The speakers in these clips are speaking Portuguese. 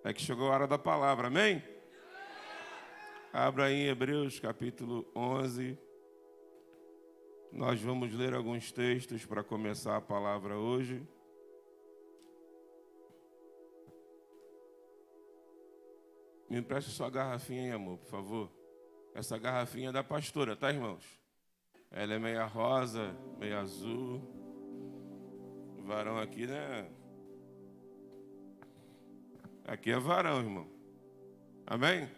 É que chegou a hora da palavra, amém? Abra em Hebreus capítulo 11. Nós vamos ler alguns textos para começar a palavra hoje. Me empreste sua garrafinha aí, amor, por favor. Essa garrafinha é da pastora, tá, irmãos? Ela é meia rosa, meia azul. O varão aqui, né? Aqui é varão, irmão. Amém?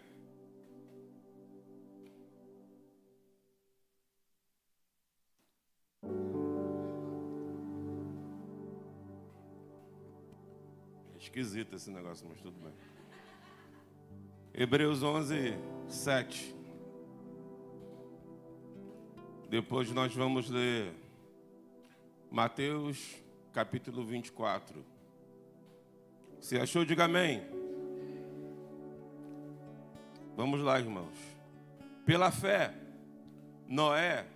É esquisito esse negócio, mas tudo bem. Hebreus 11, 7. Depois nós vamos ler Mateus capítulo 24. Se achou, diga amém. Vamos lá, irmãos. Pela fé, Noé,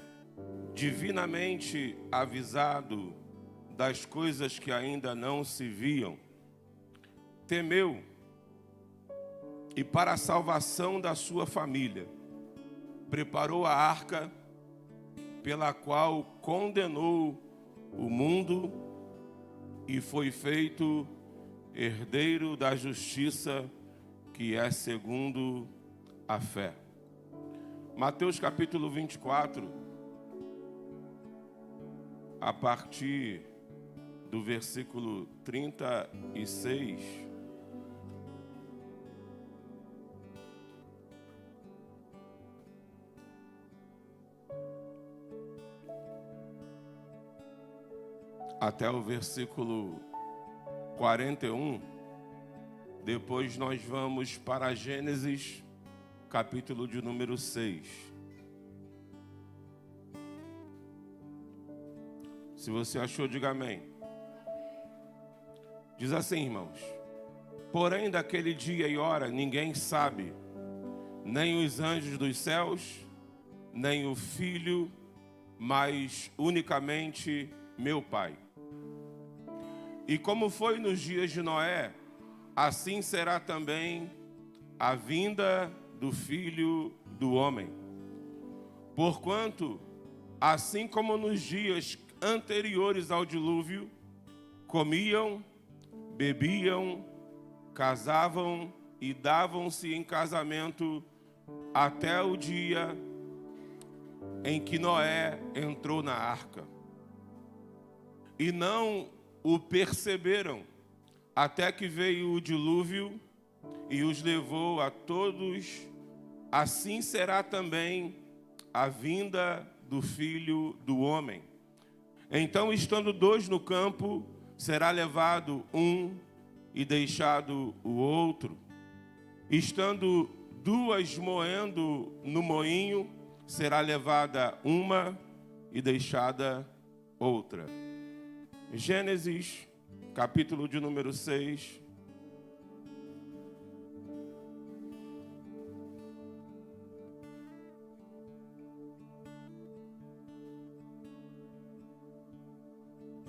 divinamente avisado das coisas que ainda não se viam, temeu e para a salvação da sua família, preparou a arca pela qual condenou o mundo e foi feito herdeiro da justiça que é segundo a fé. Mateus capítulo 24, a partir do versículo 36. Até o versículo 41, depois nós vamos para Gênesis, capítulo de número 6. Se você achou, diga amém. Diz assim, irmãos: porém daquele dia e hora ninguém sabe, nem os anjos dos céus, nem o Filho, mas unicamente meu Pai. E como foi nos dias de Noé, assim será também a vinda do Filho do Homem. Porquanto, assim como nos dias anteriores ao dilúvio, comiam, bebiam, casavam e davam-se em casamento até o dia em que Noé entrou na arca. E não o perceberam, até que veio o dilúvio e os levou a todos. Assim será também a vinda do Filho do Homem. Então, estando dois no campo, será levado um e deixado o outro. Estando duas moendo no moinho, será levada uma e deixada outra. Gênesis, capítulo de número 6.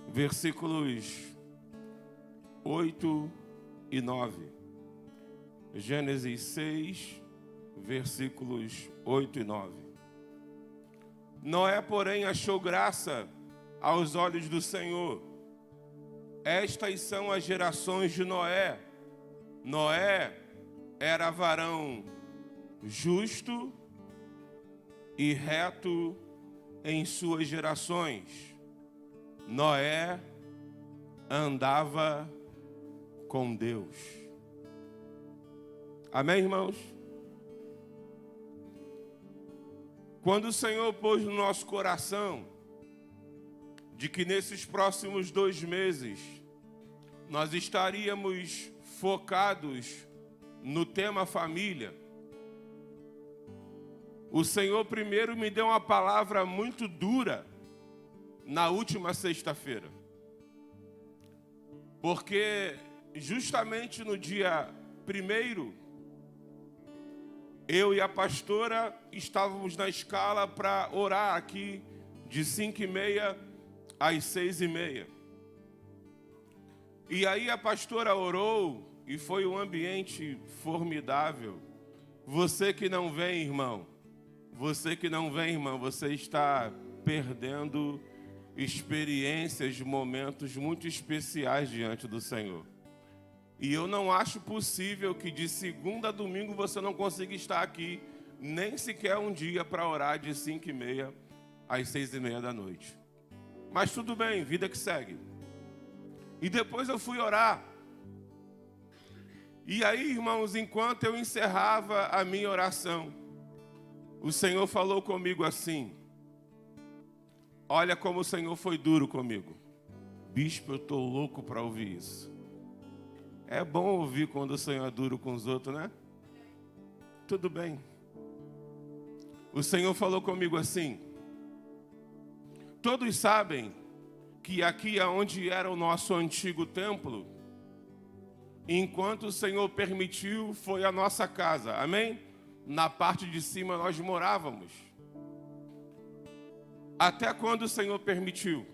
Versículos 8 e 9. Gênesis 6, versículos 8 e 9. Noé, porém, achou graça aos olhos do Senhor. Estas são as gerações de Noé. Noé era varão justo e reto em suas gerações. Noé andava com Deus. Amém, irmãos? Quando o Senhor pôs no nosso coração de que nesses próximos 2 meses nós estaríamos focados no tema família, o Senhor primeiro me deu uma palavra muito dura na última sexta-feira. Porque justamente no dia 1º, eu e a pastora estávamos na escala para orar aqui de 5h30 às 6h30. E aí a pastora orou e foi um ambiente formidável. Você que não vem, irmão, você está perdendo experiências, momentos muito especiais diante do Senhor. E eu não acho possível que de segunda a domingo você não consiga estar aqui, nem sequer um dia para orar de 5h30 às 6h30 da noite. Mas tudo bem, vida que segue. E depois eu fui orar. E aí, irmãos, enquanto eu encerrava a minha oração, o Senhor falou comigo assim: olha como o Senhor foi duro comigo. Bispo, eu estou louco para ouvir isso. É bom ouvir quando o Senhor é duro com os outros, né? Tudo bem. O Senhor falou comigo assim: todos sabem que aqui onde era o nosso antigo templo, enquanto o Senhor permitiu, foi a nossa casa, amém? Na parte de cima nós morávamos. Até quando o Senhor permitiu?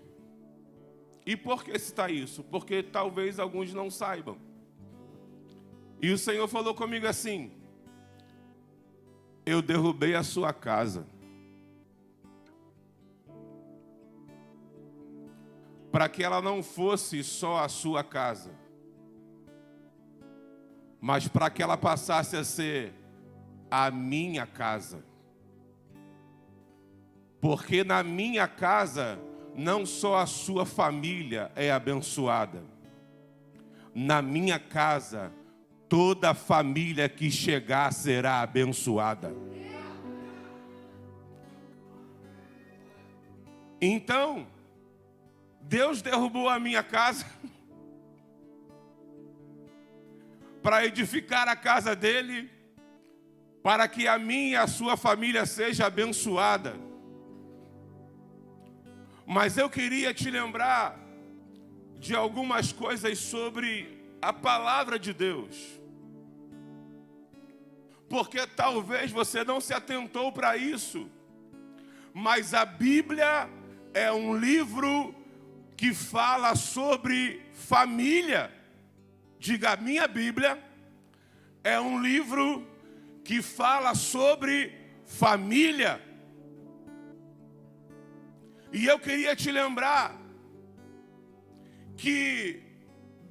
E por que está isso? Porque talvez alguns não saibam. E o Senhor falou comigo assim: eu derrubei a sua casa para que ela não fosse só a sua casa, mas para que ela passasse a ser a minha casa. Porque na minha casa, não só a sua família é abençoada. Na minha casa, toda a família que chegar será abençoada. Então, Deus derrubou a minha casa para edificar a casa dele, para que a minha e a sua família seja abençoada. Mas eu queria te lembrar de algumas coisas sobre a palavra de Deus. Porque talvez você não se atentou para isso, mas a Bíblia é um livro que fala sobre família. Diga, minha Bíblia é um livro que fala sobre família. E eu queria te lembrar que,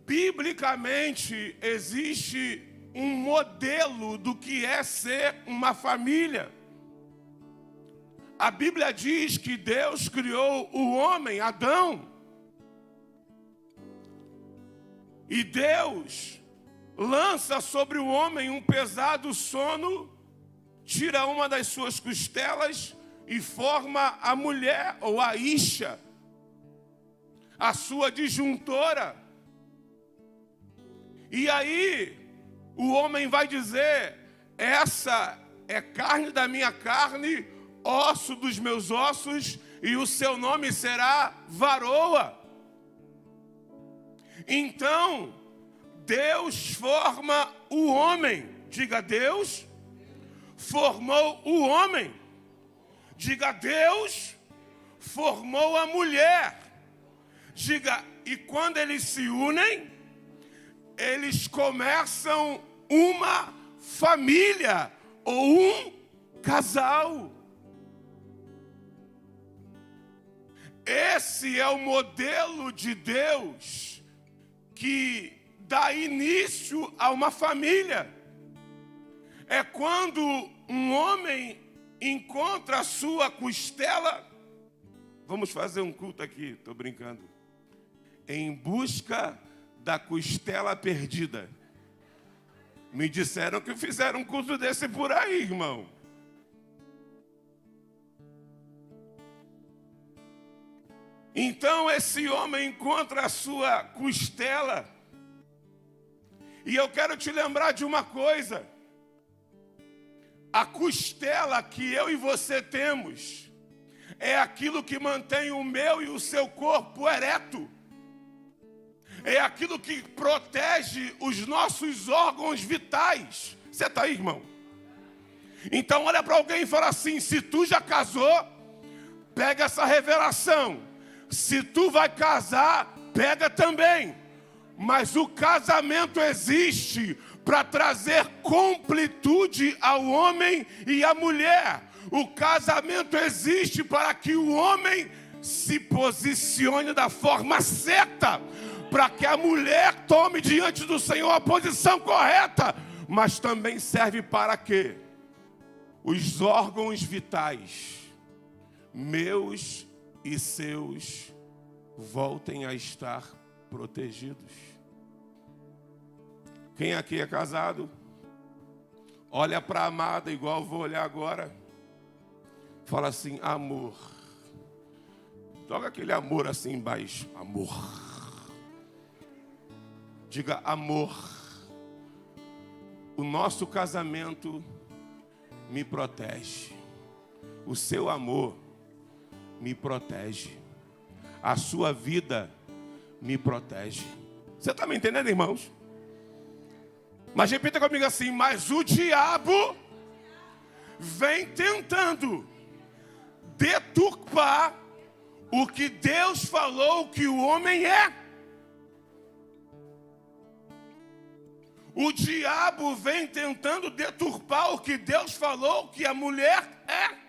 biblicamente, existe um modelo do que é ser uma família. A Bíblia diz que Deus criou o homem, Adão. E Deus lança sobre o homem um pesado sono, tira uma das suas costelas e forma a mulher, ou a Isha, a sua disjuntora. E aí, o homem vai dizer: essa é carne da minha carne, osso dos meus ossos, e o seu nome será Varoa. Então, Deus forma o homem. Diga, Deus formou o homem. Diga, Deus formou a mulher. Diga, e quando eles se unem, eles começam uma família ou um casal. Esse é o modelo de Deus que dá início a uma família. É quando um homem encontra a sua costela. Vamos fazer um culto aqui, estou brincando. Em busca da costela perdida. Me disseram que fizeram um culto desse por aí, irmão. Então esse homem encontra a sua costela. E eu quero te lembrar de uma coisa. A costela que eu e você temos é aquilo que mantém o meu e o seu corpo ereto. É aquilo que protege os nossos órgãos vitais. Você está aí, irmão? Então olha para alguém e fala assim: se tu já casou, pega essa revelação. Se tu vai casar, pega também. Mas o casamento existe para trazer completude ao homem e à mulher. O casamento existe para que o homem se posicione da forma certa, para que a mulher tome diante do Senhor a posição correta. Mas também serve para que os órgãos vitais, meus e seus, voltem a estar protegidos. Quem aqui é casado, olha para a amada igual eu vou olhar agora. Fala assim: amor. Joga aquele amor assim embaixo. Amor. Diga: amor. O nosso casamento me protege. O seu amor me protege. A sua vida me protege. Você está me entendendo, irmãos? Mas repita comigo assim: mas o diabo vem tentando deturpar o que Deus falou que o homem é. O diabo vem tentando deturpar o que Deus falou que a mulher é.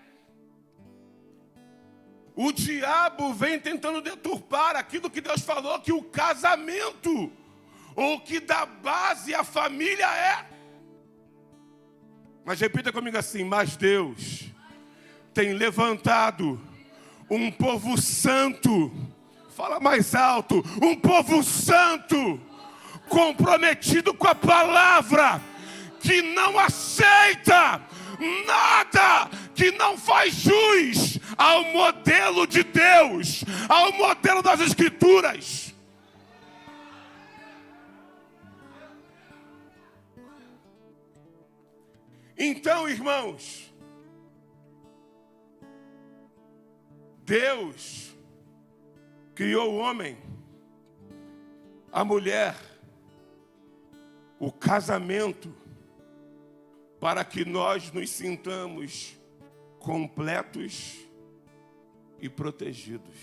O diabo vem tentando deturpar aquilo que Deus falou que o casamento, ou que dá base à família é. Mas repita comigo assim: mas Deus tem levantado um povo santo. Fala mais alto: um povo santo, comprometido com a palavra, que não aceita nada que não faz jus ao modelo de Deus, ao modelo das Escrituras. Então, irmãos, Deus criou o homem, a mulher, o casamento, para que nós nos sintamos completos e protegidos.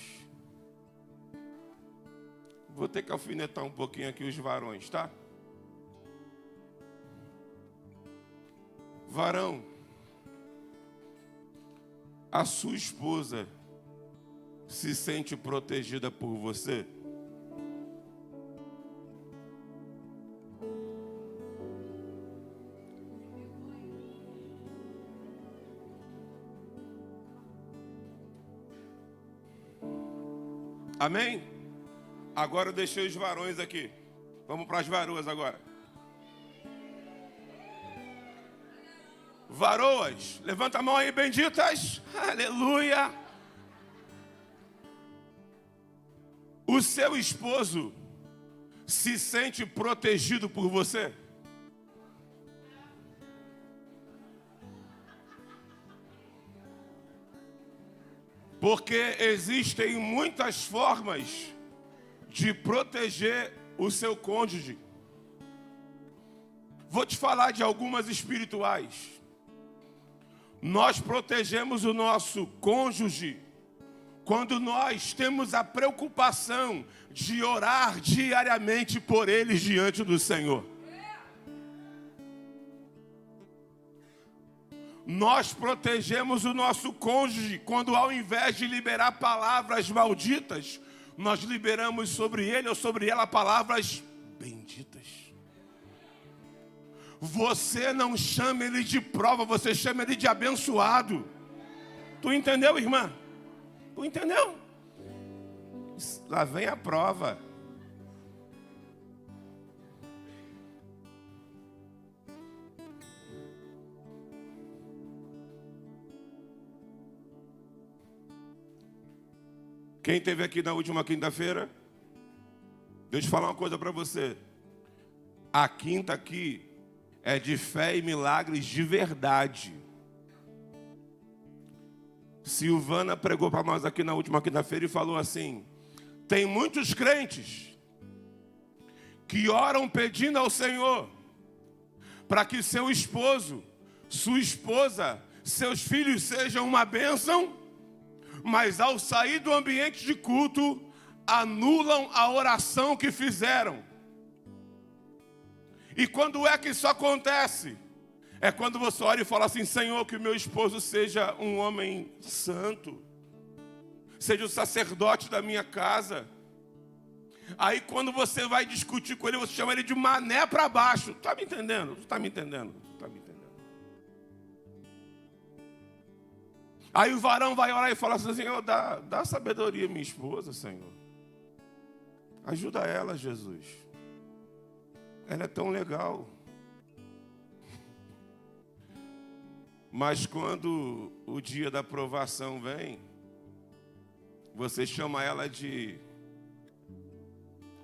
Vou ter que alfinetar um pouquinho aqui os varões, tá? Varão, a sua esposa se sente protegida por você? Amém? Agora eu deixei os varões aqui. Vamos para as varoas agora. Varoas, levanta a mão aí, benditas. Aleluia. O seu esposo se sente protegido por você? Porque existem muitas formas de proteger o seu cônjuge. Vou te falar de algumas espirituais. Nós protegemos o nosso cônjuge quando nós temos a preocupação de orar diariamente por eles diante do Senhor. Nós protegemos o nosso cônjuge quando, ao invés de liberar palavras malditas, nós liberamos sobre ele ou sobre ela palavras benditas. Você não chama ele de prova, você chama ele de abençoado. Tu entendeu, irmã? Tu entendeu? Lá vem a prova. Quem esteve aqui na última quinta-feira? Deixa eu falar uma coisa para você. A quinta aqui é de fé e milagres de verdade. Silvana pregou para nós aqui na última quinta-feira e falou assim: tem muitos crentes que oram pedindo ao Senhor para que seu esposo, sua esposa, seus filhos sejam uma bênção, mas ao sair do ambiente de culto, anulam a oração que fizeram. E quando é que isso acontece? É quando você ora e fala assim: Senhor, que o meu esposo seja um homem santo, seja o sacerdote da minha casa. Aí quando você vai discutir com ele, você chama ele de mané para baixo. Tá me entendendo? Tá me entendendo? Tá me entendendo? Aí o varão vai orar e fala assim: Senhor, dá sabedoria à minha esposa, Senhor. Ajuda ela, Jesus. Ela é tão legal. Mas quando o dia da provação vem, você chama ela de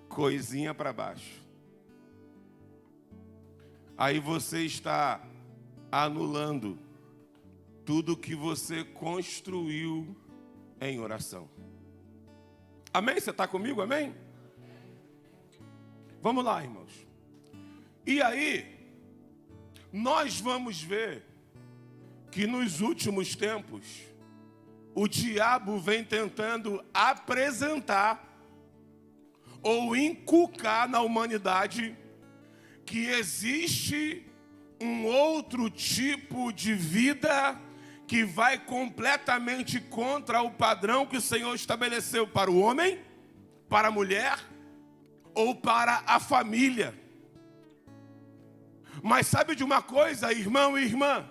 coisinha para baixo. Aí você está anulando tudo que você construiu em oração. Amém? Você está comigo? Amém? Vamos lá, irmãos. E aí, nós vamos ver que nos últimos tempos, o diabo vem tentando apresentar ou inculcar na humanidade que existe um outro tipo de vida que vai completamente contra o padrão que o Senhor estabeleceu para o homem, para a mulher ou para a família. Mas sabe de uma coisa, irmão e irmã?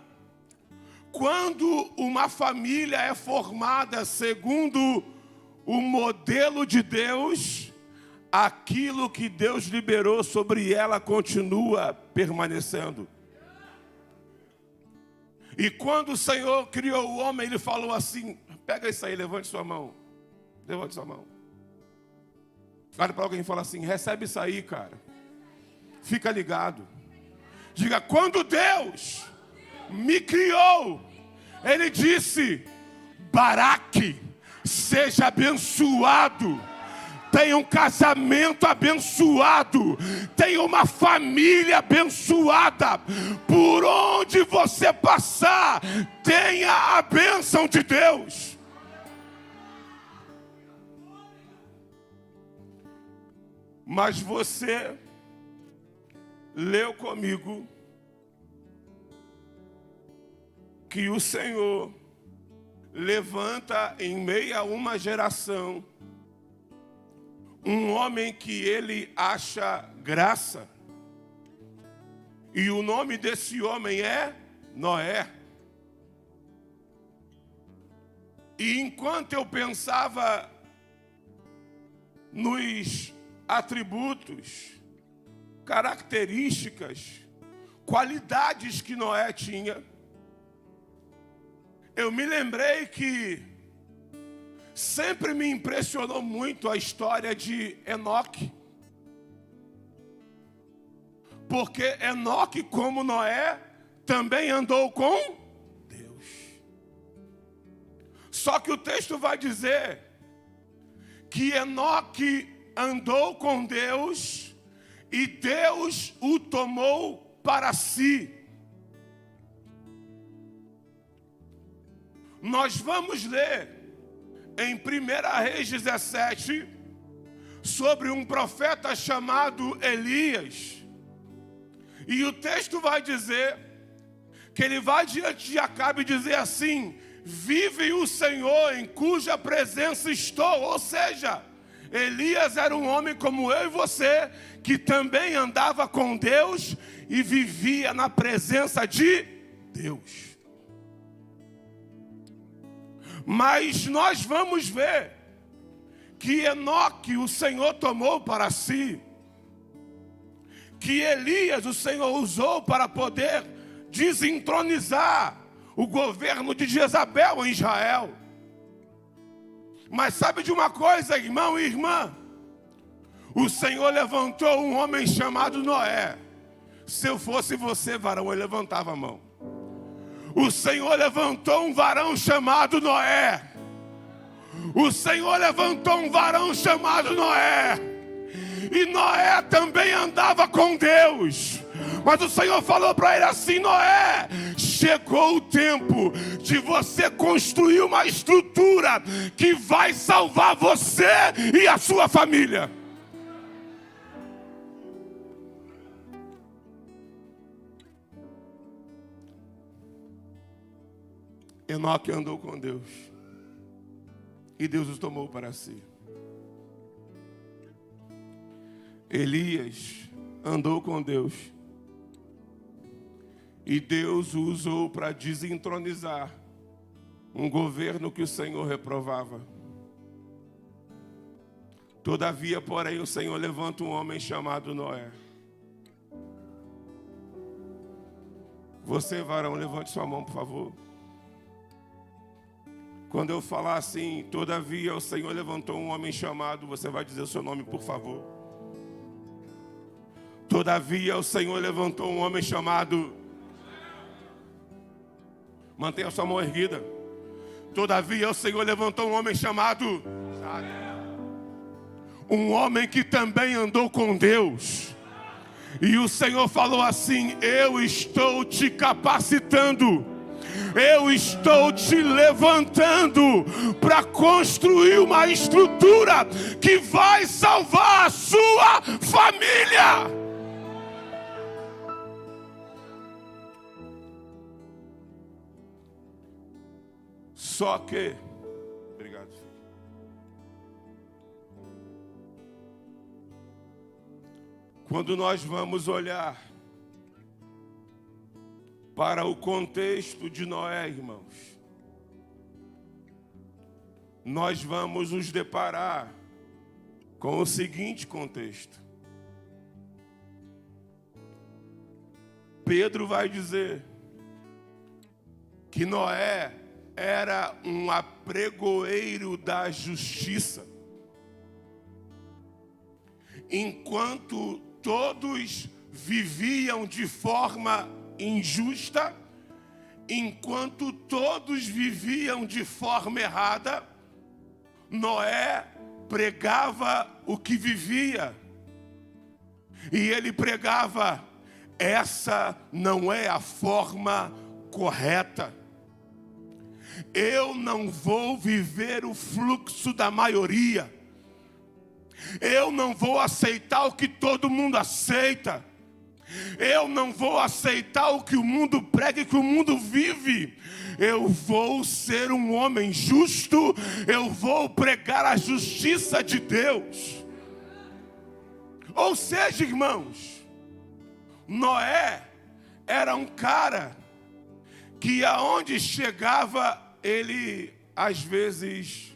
Quando uma família é formada segundo o modelo de Deus, aquilo que Deus liberou sobre ela continua permanecendo. E quando o Senhor criou o homem, Ele falou assim: pega isso aí, levante sua mão. Levante sua mão. Olha para alguém e fala assim: recebe isso aí, cara. Fica ligado. Diga: quando Deus me criou, Ele disse: Baraque, seja abençoado, tenha um casamento abençoado, tenha uma família abençoada, por onde você passar, tenha a bênção de Deus. Mas você leu comigo que o Senhor levanta em meio a uma geração um homem que ele acha graça. E o nome desse homem é Noé. E enquanto eu pensava nos atributos, características, qualidades que Noé tinha, eu me lembrei que sempre me impressionou muito a história de Enoque. Porque Enoque, como Noé, também andou com Deus. Só que o texto vai dizer que Enoque andou com Deus e Deus o tomou para si. Nós vamos ler em 1 Reis 17 sobre um profeta chamado Elias. E o texto vai dizer que ele vai diante de Acabe dizer assim: vive o Senhor em cuja presença estou. Ou seja, Elias era um homem como eu e você, que também andava com Deus e vivia na presença de Deus. Mas nós vamos ver que Enoque o Senhor tomou para si, que Elias o Senhor usou para poder desentronizar o governo de Jezabel em Israel. Mas sabe de uma coisa, irmão e irmã? O Senhor levantou um homem chamado Noé. Se eu fosse você, varão, eu levantava a mão. O Senhor levantou um varão chamado Noé. O Senhor levantou um varão chamado Noé. E Noé também andava com Deus. Mas o Senhor falou para ele assim: Noé, chegou o tempo de você construir uma estrutura que vai salvar você e a sua família. Enoque andou com Deus e Deus os tomou para si. Elias andou com Deus e Deus o usou para desentronizar um governo que o Senhor reprovava. Todavia, porém, o Senhor levanta um homem chamado Noé. Você, varão, levante sua mão, por favor. Quando eu falar assim, todavia o Senhor levantou um homem chamado, você vai dizer o seu nome, por favor. Todavia o Senhor levantou um homem chamado. Mantenha a sua mão erguida. Todavia o Senhor levantou um homem chamado. Um homem que também andou com Deus. E o Senhor falou assim: eu estou te capacitando, eu estou te levantando para construir uma estrutura que vai salvar a sua família. Só que, obrigado, filho. Quando nós vamos olhar para o contexto de Noé, irmãos, nós vamos nos deparar com o seguinte contexto. Pedro vai dizer que Noé era um apregoeiro da justiça. Enquanto todos viviam de forma injusta, enquanto todos viviam de forma errada, Noé pregava o que vivia. E ele pregava: essa não é a forma correta. Eu não vou viver o fluxo da maioria. Eu não vou aceitar o que todo mundo aceita. Eu não vou aceitar o que o mundo prega e que o mundo vive. Eu vou ser um homem justo. Eu vou pregar a justiça de Deus. Ou seja, irmãos, Noé era um cara que aonde chegava, ele às vezes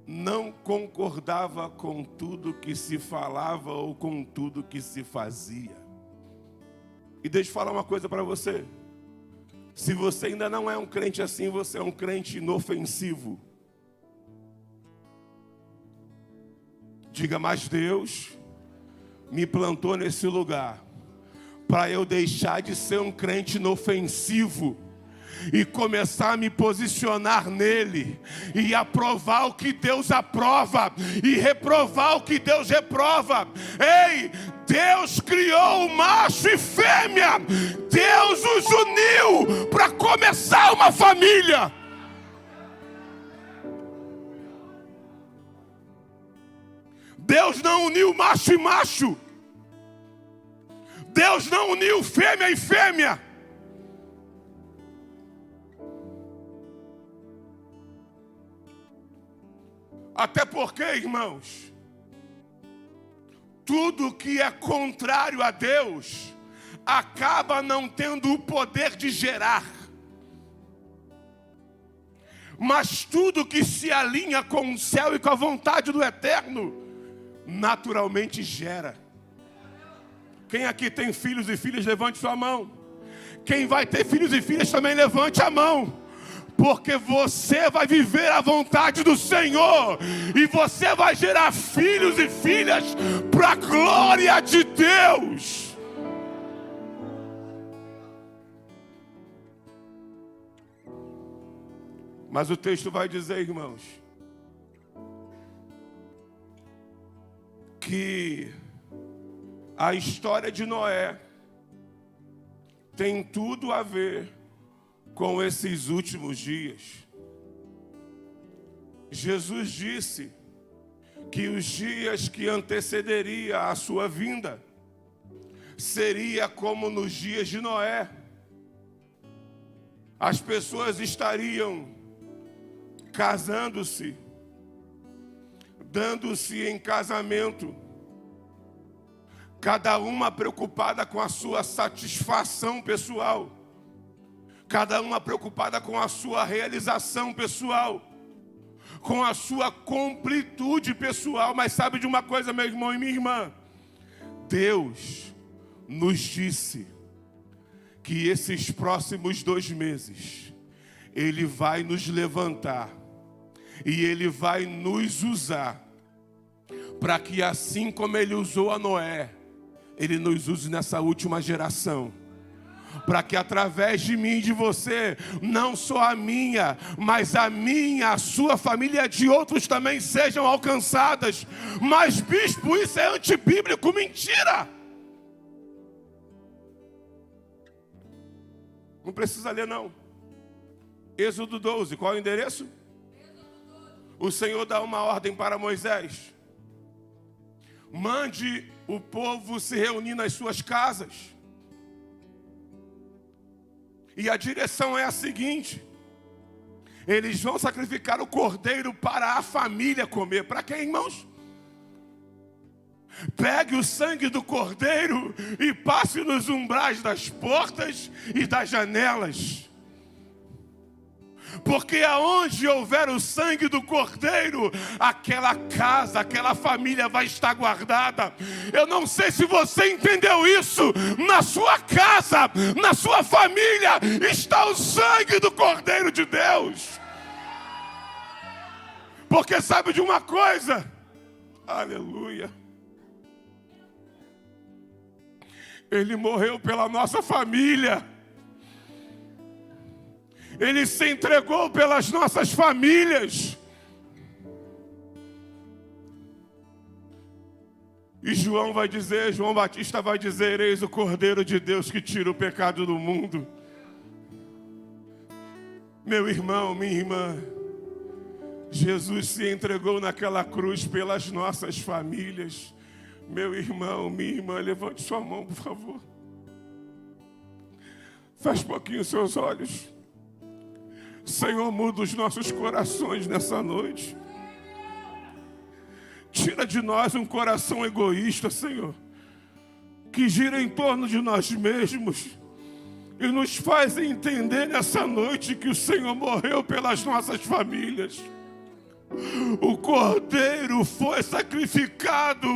não concordava com tudo que se falava ou com tudo que se fazia. E deixa eu falar uma coisa para você. Se você ainda não é um crente assim, você é um crente inofensivo. Diga: mas Deus me plantou nesse lugar para eu deixar de ser um crente inofensivo e começar a me posicionar nele, e aprovar o que Deus aprova, e reprovar o que Deus reprova. Ei, Deus criou macho e fêmea, Deus os uniu para começar uma família. Deus não uniu macho e macho, Deus não uniu fêmea e fêmea. Até porque, irmãos, tudo que é contrário a Deus acaba não tendo o poder de gerar. Mas tudo que se alinha com o céu e com a vontade do Eterno, naturalmente gera. Quem aqui tem filhos e filhas, levante sua mão. Quem vai ter filhos e filhas também levante a mão. Porque você vai viver a vontade do Senhor. E você vai gerar filhos e filhas para a glória de Deus. Mas o texto vai dizer, irmãos, que a história de Noé tem tudo a ver com esses últimos dias. Jesus disse que os dias que antecederia a sua vinda seria como nos dias de Noé. as pessoas estariam casando-se, dando-se em casamento, cada uma preocupada com a sua satisfação pessoal, cada uma preocupada com a sua realização pessoal, com a sua completude pessoal. Mas sabe de uma coisa, meu irmão e minha irmã? Deus nos disse que esses próximos 2 meses, Ele vai nos levantar e Ele vai nos usar para que, assim como Ele usou a Noé, Ele nos use nessa última geração. Para que através de mim e de você, não só a minha, mas a minha, a sua família de outros também sejam alcançadas. Mas bispo, isso é antibíblico, mentira! Não precisa ler não. Êxodo 12, qual é o endereço? O Senhor dá uma ordem para Moisés: mande o povo se reunir nas suas casas. E a direção é a seguinte: eles vão sacrificar o cordeiro para a família comer. Para quem, irmãos? Pegue o sangue do cordeiro e passe nos umbrais das portas e das janelas. Porque aonde houver o sangue do cordeiro, aquela casa, aquela família vai estar guardada. Eu não sei se você entendeu isso. Na sua casa, na sua família, está o sangue do Cordeiro de Deus. Porque sabe de uma coisa? Aleluia. Ele morreu pela nossa família. Ele se entregou pelas nossas famílias. E João Batista vai dizer: eis o Cordeiro de Deus que tira o pecado do mundo. Meu irmão, minha irmã, Jesus se entregou naquela cruz pelas nossas famílias. Meu irmão, minha irmã, levante sua mão, por favor. Feche um pouquinho os seus olhos. Senhor, muda os nossos corações nessa noite. Tira de nós um coração egoísta, Senhor, que gira em torno de nós mesmos, e nos faz entender nessa noite que o Senhor morreu pelas nossas famílias. O Cordeiro foi sacrificado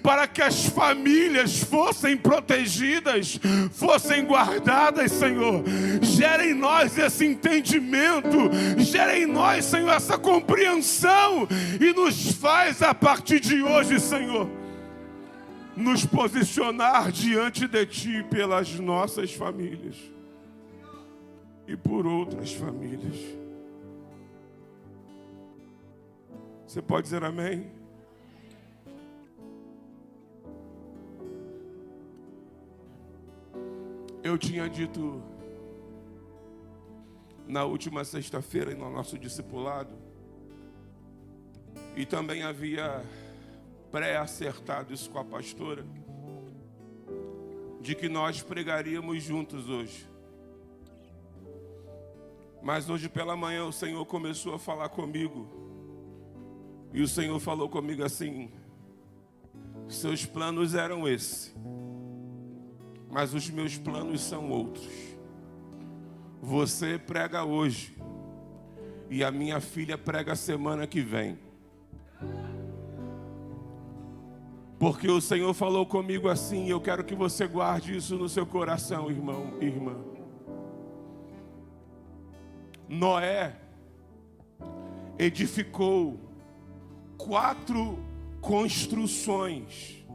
para que as famílias fossem protegidas, fossem guardadas, Senhor. Gera em nós esse entendimento, gera em nós, Senhor, essa compreensão, e nos faz a partir de hoje, Senhor, nos posicionar diante de Ti pelas nossas famílias e por outras famílias. Você pode dizer amém? Eu tinha dito na última sexta-feira no nosso discipulado, e também havia pré-acertado isso com a pastora, de que nós pregaríamos juntos hoje. Mas hoje pela manhã o Senhor começou a falar comigo. E o Senhor falou comigo assim: seus planos eram esses, mas os meus planos são outros. Você prega hoje e a minha filha prega semana que vem. Porque o Senhor falou comigo assim, e eu quero que você guarde isso no seu coração, irmão e irmã. Noé edificou 4 construções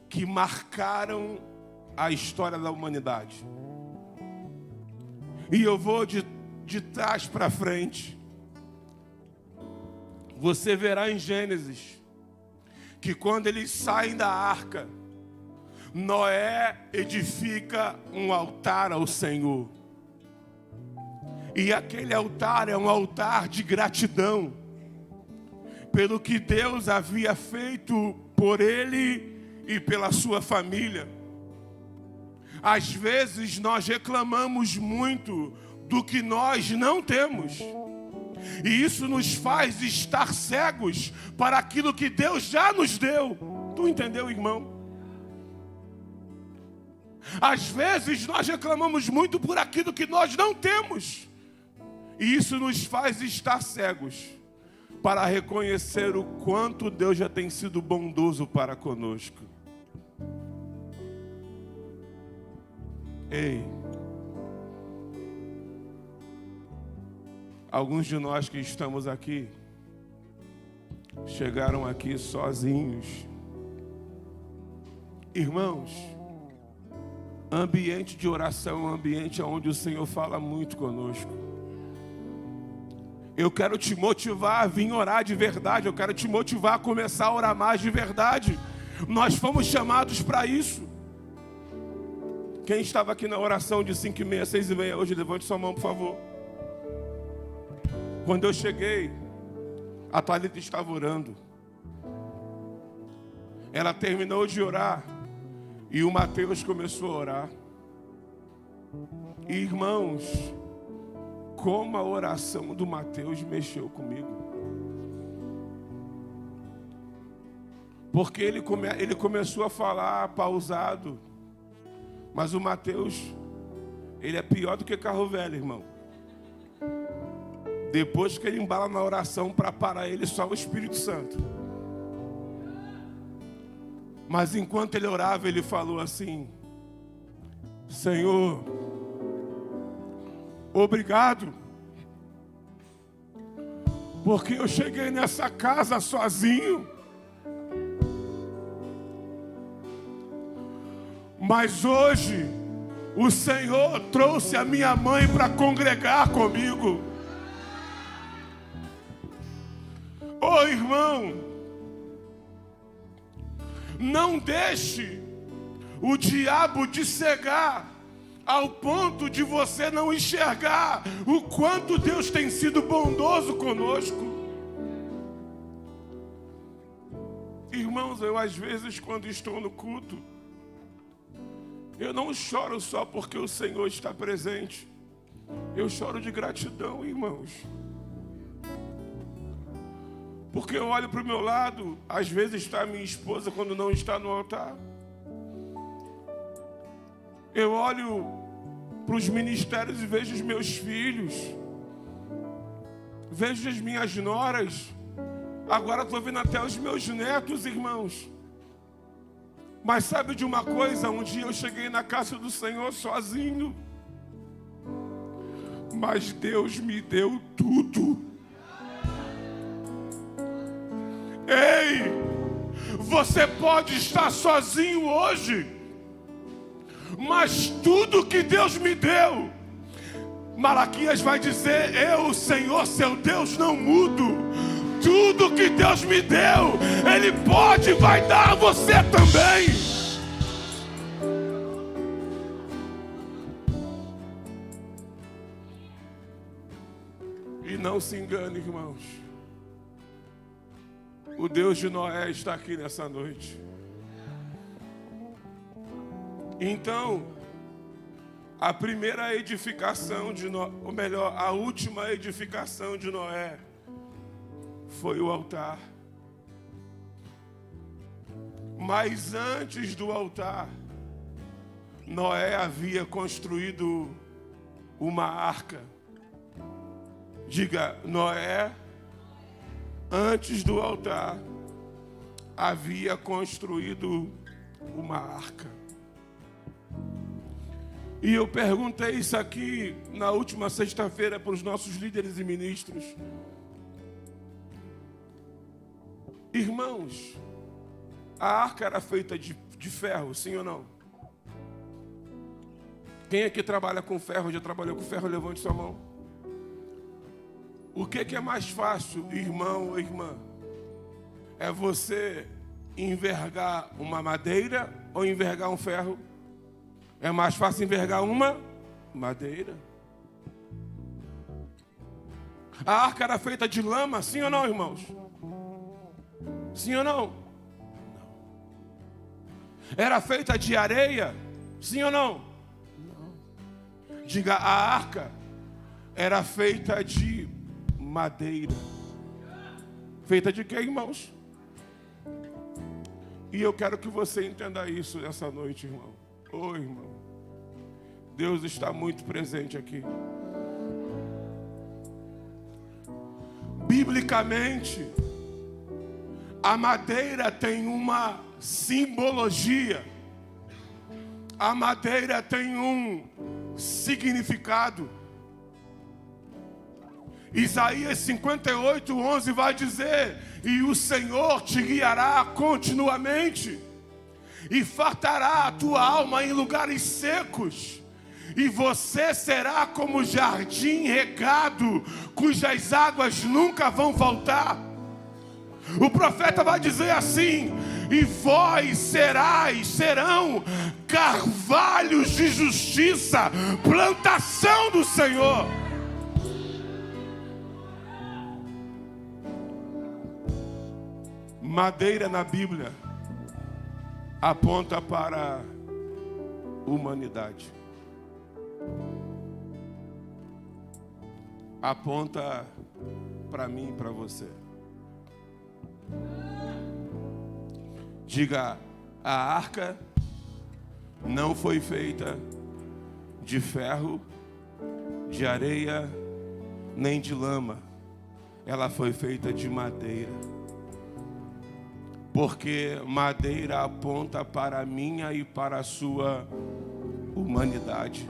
que marcaram a história da humanidade. E eu vou de trás para frente. Você verá em Gênesis que quando eles saem da arca, Noé edifica um altar ao Senhor. E aquele altar é um altar de gratidão pelo que Deus havia feito por ele e pela sua família. Às vezes nós reclamamos muito do que nós não temos. E isso nos faz estar cegos para aquilo que Deus já nos deu. Tu entendeu, irmão? Às vezes nós reclamamos muito por aquilo que nós não temos. E isso nos faz estar cegos para reconhecer o quanto Deus já tem sido bondoso para conosco. Ei, alguns de nós que estamos aqui chegaram aqui sozinhos. Irmãos, ambiente de oração é um ambiente onde o Senhor fala muito conosco. Eu quero te motivar a vir orar de verdade. Eu quero te motivar a começar a orar mais de verdade. Nós fomos chamados para isso. Quem estava aqui na oração de 5h30, 6h30 hoje, levante sua mão, por favor. Quando eu cheguei, a Thalita estava orando. Ela terminou de orar e o Mateus começou a orar. E, irmãos, como a oração do Mateus mexeu comigo. Porque ele começou a falar pausado. Mas o Mateus, ele é pior do que carro velho, irmão. Depois que ele embala na oração, para parar ele só o Espírito Santo. Mas enquanto ele orava, ele falou assim: Senhor, obrigado, porque eu cheguei nessa casa sozinho, mas hoje o Senhor trouxe a minha mãe para congregar comigo. Ô irmão, não deixe o diabo te cegar ao ponto de você não enxergar o quanto Deus tem sido bondoso conosco. Irmãos, eu às vezes quando estou no culto, eu não choro só porque o Senhor está presente. Eu choro de gratidão, irmãos. Porque eu olho para o meu lado, às vezes está a minha esposa quando não está no altar. Eu olho para os ministérios e vejo os meus filhos. Vejo as minhas noras. Agora estou vendo até os meus netos, irmãos. Mas sabe de uma coisa? Um dia eu cheguei na casa do Senhor sozinho. Mas Deus me deu tudo. Ei, você pode estar sozinho hoje, mas tudo que Deus me deu, Malaquias vai dizer: eu, Senhor, seu Deus, não mudo. Tudo que Deus me deu, Ele pode e vai dar a você também. E não se engane, irmãos. O Deus de Noé está aqui nessa noite. Então, a primeira edificação de Noé, ou melhor, a última edificação de Noé foi o altar. Mas antes do altar, Noé havia construído uma arca. Diga, Noé, antes do altar, havia construído uma arca. E eu perguntei isso aqui na última sexta-feira para os nossos líderes e ministros. Irmãos, a arca era feita de ferro, sim ou não? Quem aqui trabalha com ferro, já trabalhou com ferro, levante sua mão. O que é mais fácil, irmão ou irmã? É você envergar uma madeira ou envergar um ferro? É mais fácil envergar uma madeira. A arca era feita de lama, sim ou não, irmãos? Sim ou não? Não. Era feita de areia, sim ou não? Diga, a arca era feita de madeira. Feita de quê, irmãos? E eu quero que você entenda isso essa noite, irmão. Ô, irmão, Deus está muito presente aqui. Biblicamente, a madeira tem uma simbologia. A madeira tem um significado. Isaías 58:11 vai dizer: e o Senhor te guiará continuamente, e fartará a tua alma em lugares secos, e você será como jardim regado, cujas águas nunca vão faltar. O profeta vai dizer assim: e vós serão carvalhos de justiça, plantação do Senhor. Madeira na Bíblia aponta para a humanidade. Aponta para mim e para você. Diga, a arca não foi feita de ferro, de areia, nem de lama. Ela foi feita de madeira. Porque madeira aponta para a minha e para a sua humanidade.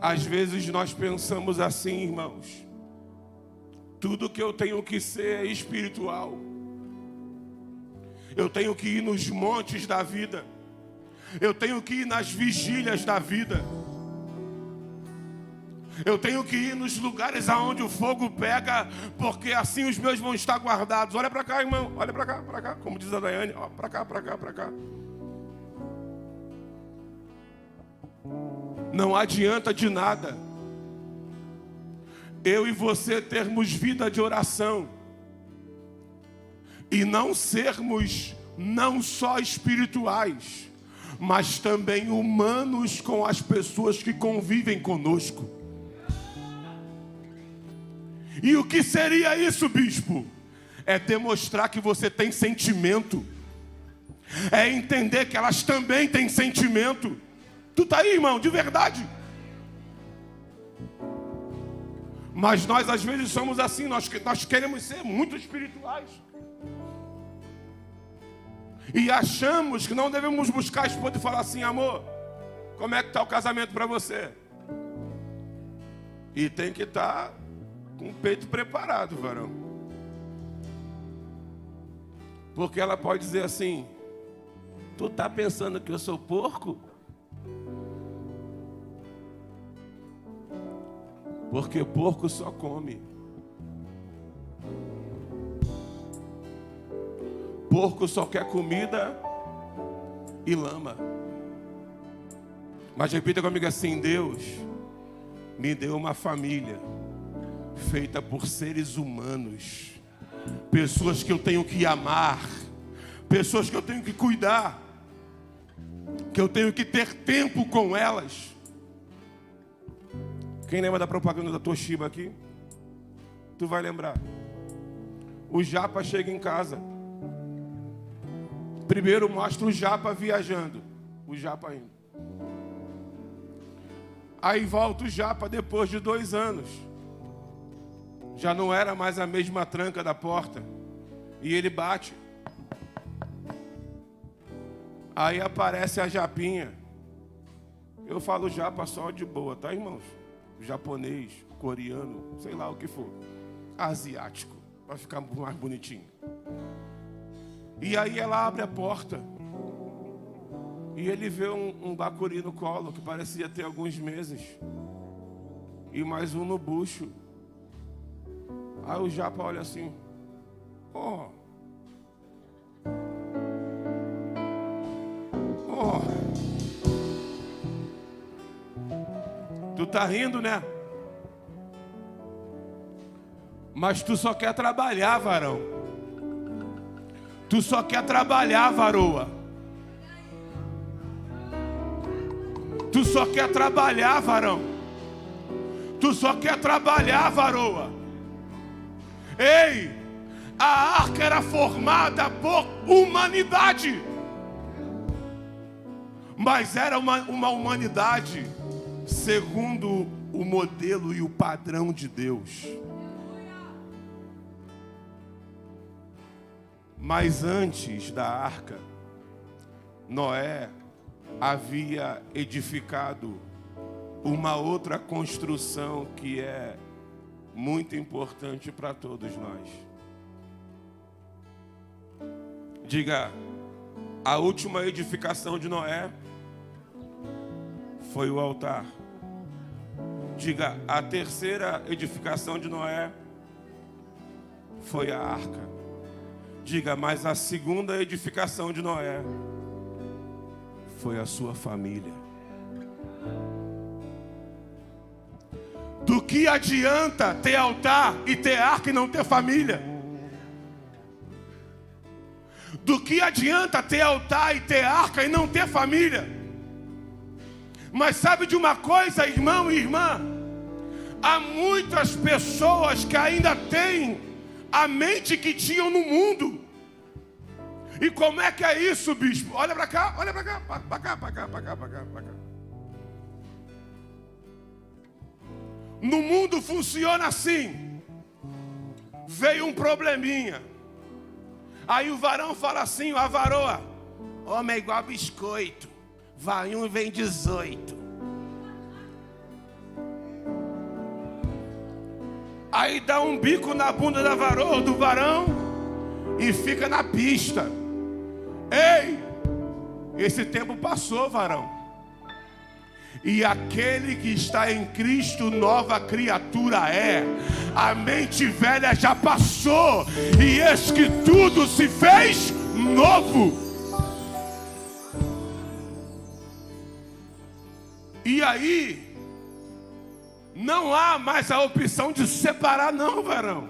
Às vezes nós pensamos assim, irmãos: tudo que eu tenho que ser é espiritual. Eu tenho que ir nos montes da vida. Eu tenho que ir nas vigílias da vida. Eu tenho que ir nos lugares aonde o fogo pega, porque assim os meus vão estar guardados. Olha para cá, irmão. Olha para cá, como diz a Daiane. Ó, para cá, para cá, para cá. Não adianta de nada eu e você termos vida de oração e não sermos não só espirituais, mas também humanos com as pessoas que convivem conosco. E o que seria isso, bispo? É demonstrar que você tem sentimento. É entender que elas também têm sentimento. Tu tá aí, irmão, de verdade. Mas nós às vezes somos assim, nós queremos ser muito espirituais. E achamos que não devemos buscar a esposa e falar assim: amor, como é que está o casamento para você? E tem que estar com o peito preparado, varão. Porque ela pode dizer assim: tu tá pensando que eu sou porco? Porque porco só come. Porco só quer comida e lama. Mas repita comigo assim: Deus me deu uma família feita por seres humanos, pessoas que eu tenho que amar, pessoas que eu tenho que cuidar, que eu tenho que ter tempo com elas. Quem lembra da propaganda da Toshiba aqui? Tu vai lembrar. O Japa chega em casa. Primeiro mostra o Japa viajando, o Japa indo. Aí volta o Japa depois de 2 anos. Já não era mais a mesma tranca da porta. E ele bate. Aí aparece a Japinha. Eu falo Japa só de boa, tá, irmãos? Japonês, coreano, sei lá o que for. Asiático, vai ficar mais bonitinho. E aí ela abre a porta. E ele vê um bacuri no colo, que parecia ter alguns meses. E mais um no bucho. Aí o Japa olha assim: ó. Ó. Tu tá rindo, né? Mas tu só quer trabalhar, varão. Tu só quer trabalhar, varoa. Tu só quer trabalhar, varão. Tu só quer trabalhar, varoa. Ei, a arca era formada por humanidade, mas era uma humanidade segundo o modelo e o padrão de Deus. Mas antes da arca, Noé havia edificado uma outra construção que é muito importante para todos nós. Diga, a última edificação de Noé foi o altar. Diga, a terceira edificação de Noé foi a arca. Diga, mas a segunda edificação de Noé foi a sua família. Do que adianta ter altar e ter arca e não ter família? Do que adianta ter altar e ter arca e não ter família? Mas sabe de uma coisa, irmão e irmã? Há muitas pessoas que ainda têm a mente que tinham no mundo. E como é que é isso, bispo? Olha para cá, olha para cá, para cá, para cá, para cá, para cá, para cá. No mundo funciona assim. Veio um probleminha. Aí o varão fala assim, a varoa: homem é igual biscoito, vai um e vem 18. Aí dá um bico na bunda da varoa ou do varão e fica na pista. Ei, esse tempo passou, varão. E aquele que está em Cristo, nova criatura é. A mente velha já passou, e eis que tudo se fez novo. E aí, não há mais a opção de separar não, varão.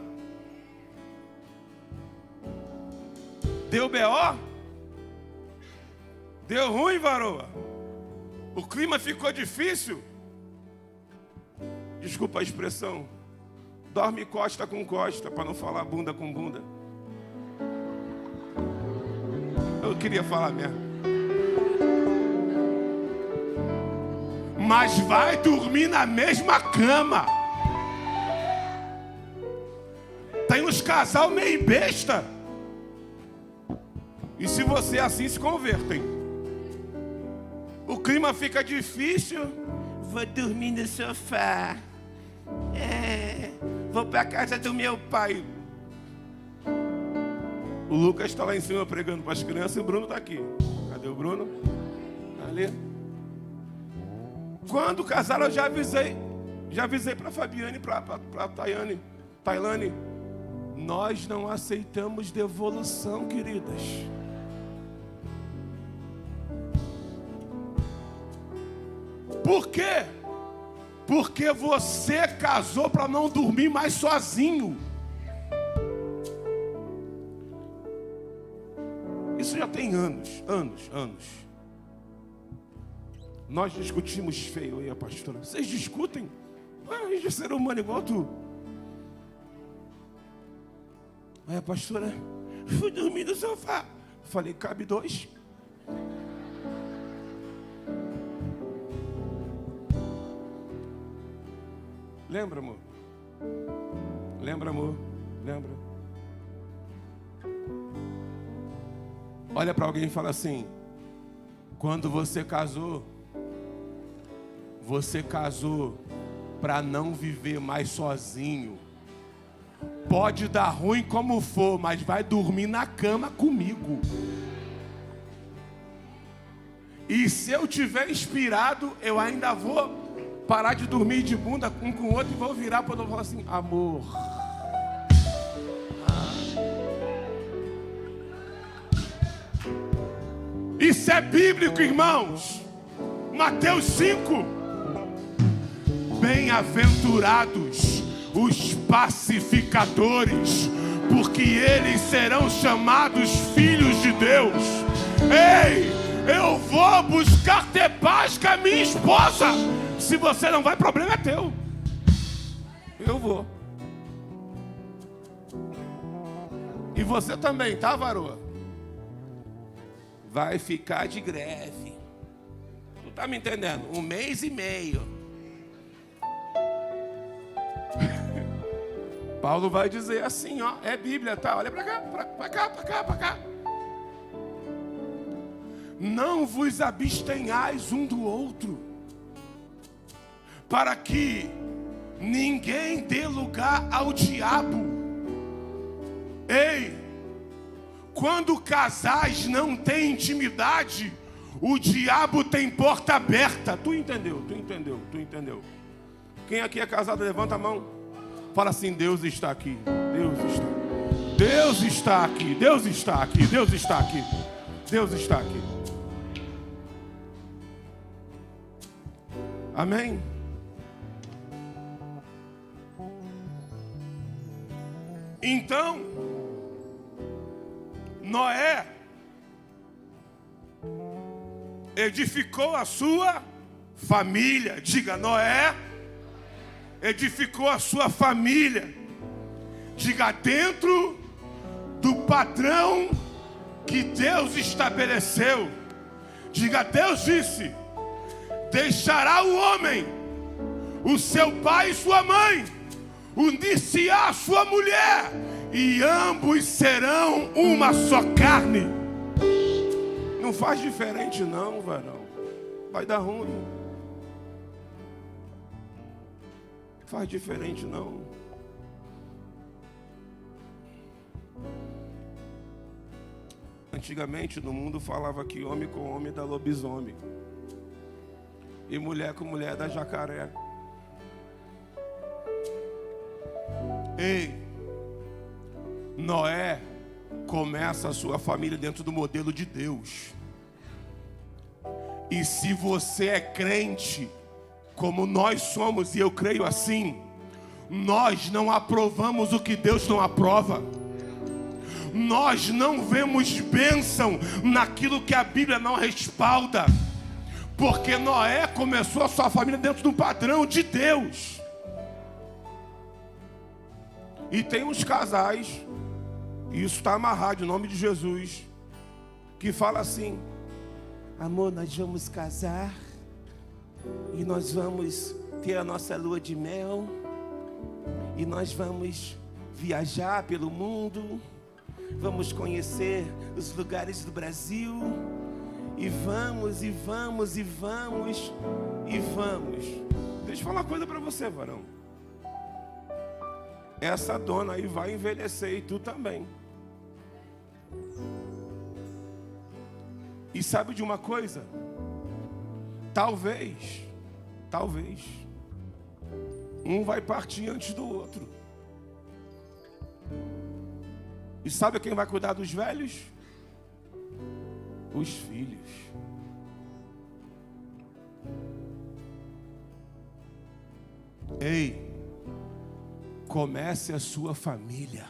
Deu B.O.? Deu ruim, varoa? O clima ficou difícil? Desculpa a expressão. Dorme costa com costa, para não falar bunda com bunda. Eu queria falar mesmo. Mas vai dormir na mesma cama. Tem uns casal meio besta. E se você é assim, se convertem. O clima fica difícil. Vou dormir no sofá. Vou para casa do meu pai. O Lucas está lá em cima pregando para as crianças e o Bruno está aqui. Cadê o Bruno? Ali. Quando casaram, eu já avisei para a Fabiane e para a Tailane. Nós não aceitamos devolução, queridas. Por quê? Porque você casou para não dormir mais sozinho. Isso já tem anos. Nós discutimos feio aí, a pastora. Vocês discutem? A gente é ser humano igual tu. Aí a pastora: fui dormir no sofá. Falei: cabe 2. Lembra, amor? Lembra, amor? Lembra? Olha para alguém e fala assim: quando você casou para não viver mais sozinho. Pode dar ruim como for, mas vai dormir na cama comigo. E se eu tiver inspirado, eu ainda vou parar de dormir de bunda um com o outro e vou virar para o outro e falar assim: amor. Isso é bíblico, irmãos. Mateus 5. Bem-aventurados os pacificadores, porque eles serão chamados filhos de Deus. Ei, Eu vou buscar ter paz com a minha esposa. Se você não vai, problema é teu. Eu vou. E você também, tá, varoa? Vai ficar de greve. Tu tá me entendendo? 1 mês e meio. Paulo vai dizer assim, ó. É Bíblia, tá? Olha pra cá, pra cá, pra cá, pra cá. Não vos abstenhais um do outro, para que ninguém dê lugar ao diabo. Ei, quando casais não têm intimidade, o diabo tem porta aberta. Tu entendeu, tu entendeu, tu entendeu. Quem aqui é casado, levanta a mão. Fala assim, Deus está aqui, Deus está aqui. Deus está aqui, Deus está aqui, Deus está aqui, Deus está aqui. Amém? Então, Noé edificou a sua família. Diga, Noé edificou a sua família. Diga, dentro do padrão que Deus estabeleceu. Diga, Deus disse: deixará o homem, o seu pai e sua mãe, unir-se-á a sua mulher, e ambos serão uma só carne. Não faz diferente não, varão. Vai dar ruim. Faz diferente não. Antigamente no mundo falava que homem com homem dá lobisomem. E mulher com mulher dá jacaré. Ei, Noé começa a sua família dentro do modelo de Deus. E se você é crente, como nós somos, e eu creio assim, nós não aprovamos o que Deus não aprova. Nós não vemos bênção naquilo que a Bíblia não respalda. Porque Noé começou a sua família dentro de um padrão de Deus. E tem uns casais, e isso está amarrado em nome de Jesus, que fala assim: amor, nós vamos casar, e nós vamos ter a nossa lua de mel, e nós vamos viajar pelo mundo, vamos conhecer os lugares do Brasil, e vamos, e vamos, e vamos, e vamos. Deixa eu falar uma coisa para você, varão. Essa dona aí vai envelhecer e tu também. E sabe de uma coisa? Talvez, um vai partir antes do outro. E sabe quem vai cuidar dos velhos? Os filhos. Ei, comece a sua família.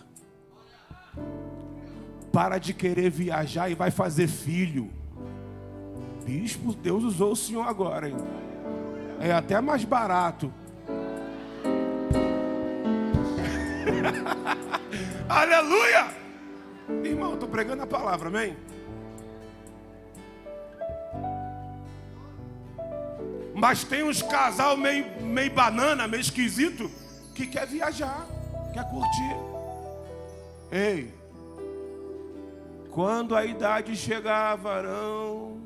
Para de querer viajar e vai fazer filho. Bispo, Deus usou o senhor agora, hein? É até mais barato. Aleluia! Irmão, eu estou pregando a palavra, amém? Mas tem uns casal meio banana, meio esquisito, que quer viajar, quer curtir. Ei, quando a idade chegar, varão,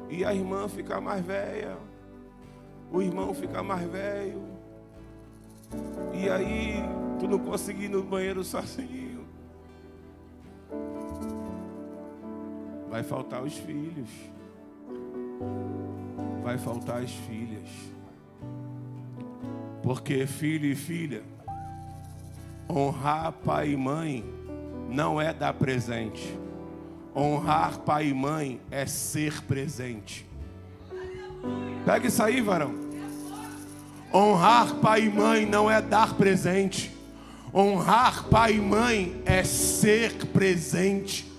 e a irmã ficar mais velha, o irmão ficar mais velho, e aí tu não conseguir ir no banheiro sozinho, vai faltar os filhos, vai faltar as filhas. Porque filho e filha, honrar pai e mãe não é dar presente. Honrar pai e mãe é ser presente. Pega isso aí, varão. Honrar pai e mãe não é dar presente. Honrar pai e mãe é ser presente.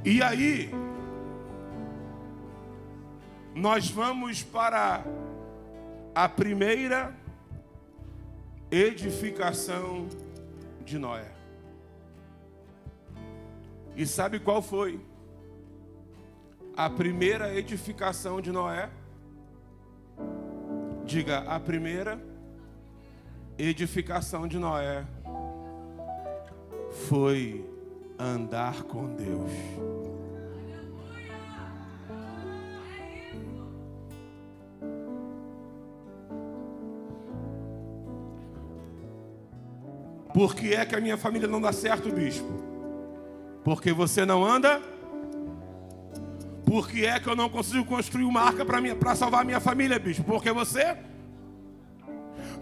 E aí, nós vamos para a primeira edificação de Noé. E sabe qual foi a primeira edificação de Noé? Diga, a primeira edificação de Noé foi andar com Deus. Por que é que a minha família não dá certo, bispo? Porque você não anda? Por que é que eu não consigo construir uma arca para salvar a minha família, bispo? Porque você?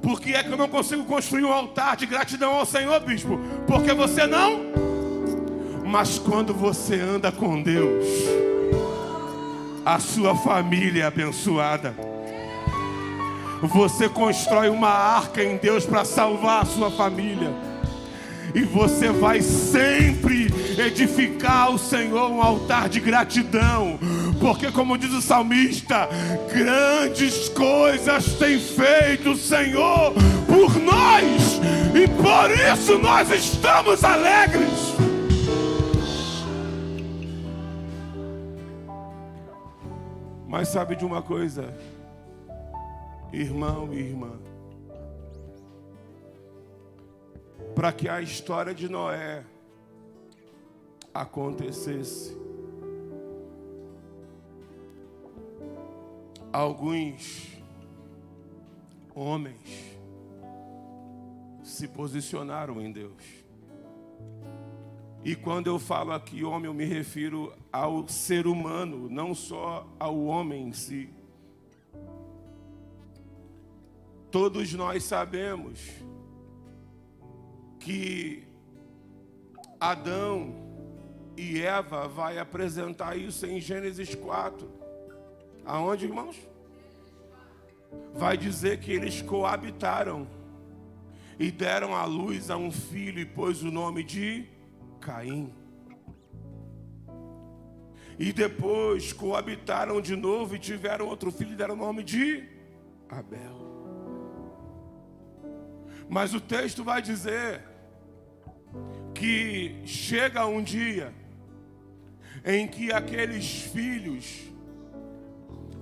Por que é que eu não consigo construir um altar de gratidão ao Senhor, bispo? Porque você não? Mas quando você anda com Deus, a sua família é abençoada. Você constrói uma arca em Deus para salvar a sua família. E você vai sempre edificar ao Senhor um altar de gratidão. Porque, como diz o salmista, grandes coisas tem feito o Senhor por nós. E por isso nós estamos alegres. Mas sabe de uma coisa, irmão e irmã? Para que a história de Noé acontecesse, alguns homens se posicionaram em Deus. E quando eu falo aqui homem, eu me refiro ao ser humano, não só ao homem em si. Todos nós sabemos que Adão e Eva vai apresentar isso em Gênesis 4. Aonde, irmãos? Vai dizer que eles coabitaram e deram à luz a um filho e pôs o nome de Caim. E depois coabitaram de novo e tiveram outro filho e deram o nome de Abel. Mas o texto vai dizer que chega um dia em que aqueles filhos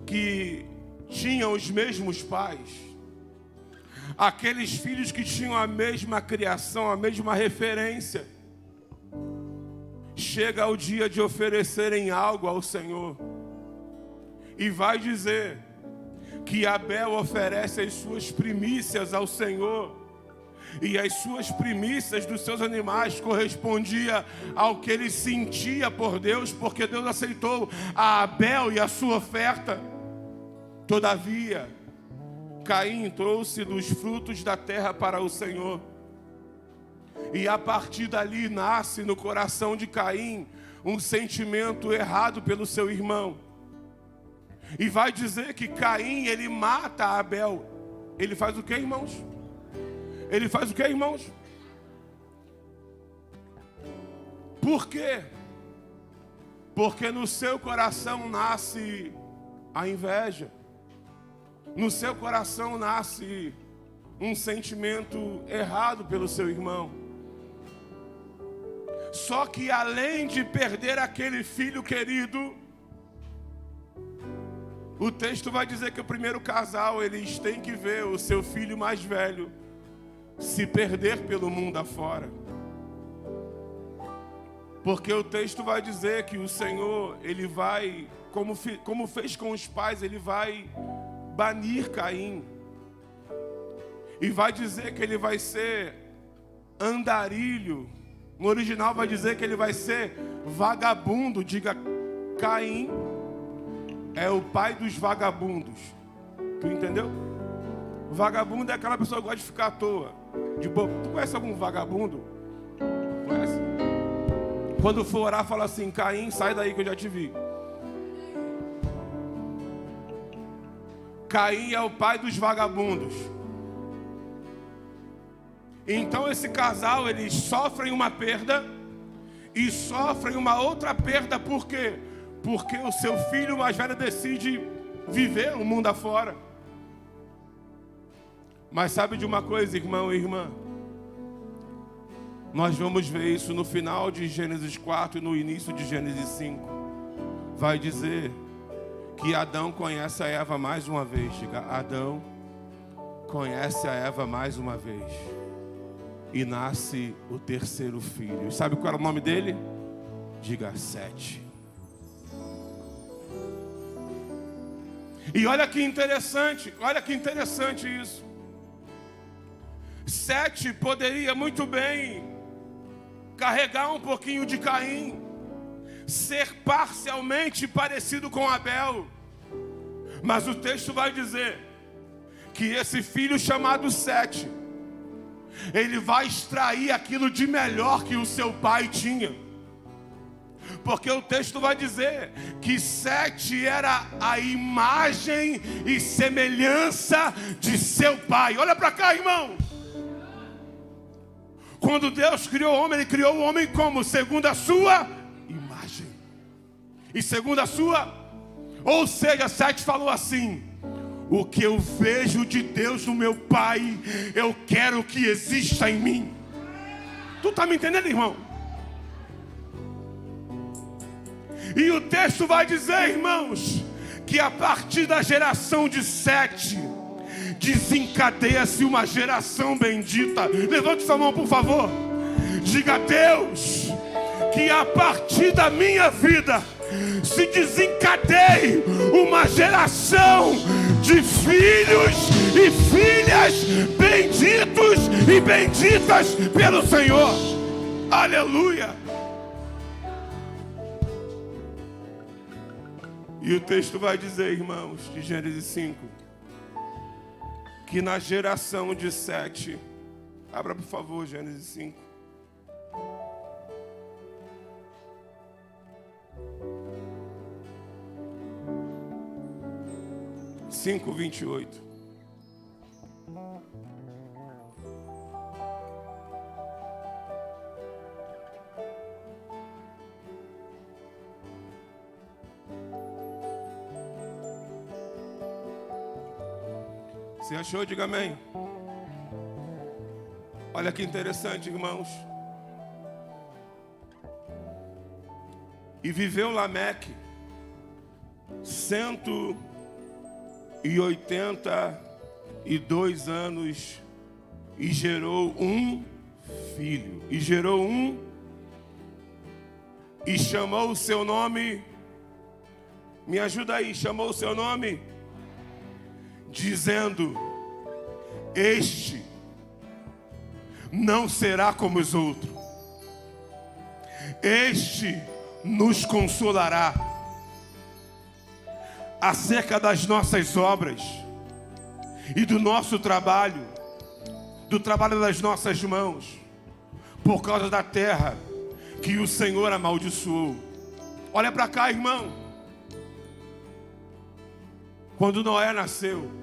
que tinham os mesmos pais, aqueles filhos que tinham a mesma criação, a mesma referência, chega o dia de oferecerem algo ao Senhor. E vai dizer que Abel oferece as suas primícias ao Senhor. E as suas primícias dos seus animais correspondia ao que ele sentia por Deus, porque Deus aceitou a Abel e a sua oferta. Todavia, Caim trouxe dos frutos da terra para o Senhor. E a partir dali nasce no coração de Caim um sentimento errado pelo seu irmão. E vai dizer que Caim, ele mata Abel. Ele faz o que, irmãos? Ele faz o que, irmãos? Por quê? Porque no seu coração nasce a inveja. No seu coração nasce um sentimento errado pelo seu irmão. Só que além de perder aquele filho querido, o texto vai dizer que o primeiro casal, eles têm que ver o seu filho mais velho se perder pelo mundo afora. Porque o texto vai dizer que o Senhor, ele vai, como fez com os pais, ele vai banir Caim. E vai dizer que ele vai ser andarilho. No original vai dizer que ele vai ser vagabundo. Diga, Caim é o pai dos vagabundos. Tu entendeu? Vagabundo é aquela pessoa que gosta de ficar à toa. Tu conhece algum vagabundo? Conhece? Quando for orar, fala assim: Caim, sai daí que eu já te vi. Caim é o pai dos vagabundos. Então esse casal, eles sofrem uma perda e sofrem uma outra perda. Por quê? Porque o seu filho mais velho decide viver o mundo afora. Mas sabe de uma coisa, irmão e irmã? Nós vamos ver isso no final de Gênesis 4 e no início de Gênesis 5. Vai dizer que Adão conhece a Eva mais uma vez. Diga, Adão conhece a Eva mais uma vez. E nasce o terceiro filho. E sabe qual era o nome dele? Diga, Sete. E olha que interessante isso. Sete poderia muito bem carregar um pouquinho de Caim, ser parcialmente parecido com Abel. Mas o texto vai dizer que esse filho chamado Sete, ele vai extrair aquilo de melhor que o seu pai tinha. Porque o texto vai dizer que Sete era a imagem e semelhança de seu pai. Olha para cá, irmão. Quando Deus criou o homem, Ele criou o homem como? Segundo a sua imagem. E segundo a sua... Ou seja, Sete falou assim: o que eu vejo de Deus no meu pai, eu quero que exista em mim. Tu está me entendendo, irmão? E o texto vai dizer, irmãos, que a partir da geração de Sete desencadeia-se uma geração bendita. Levante sua mão, por favor. Diga a Deus que a partir da minha vida se desencadeie uma geração de filhos e filhas benditos e benditas pelo Senhor. Aleluia. E o texto vai dizer, irmãos, de Gênesis 5, que na geração de Sete, abra por favor Gênesis 5. Cinco, 28. Você achou? Diga amém. Olha que interessante, irmãos. E viveu Lameque 182 anos e gerou um filho. E chamou o seu nome. Me ajuda aí, chamou o seu nome, dizendo: este não será como os outros, este nos consolará acerca das nossas obras e do nosso trabalho, do trabalho das nossas mãos, por causa da terra que o Senhor amaldiçoou. Olha para cá, irmão. Quando Noé nasceu,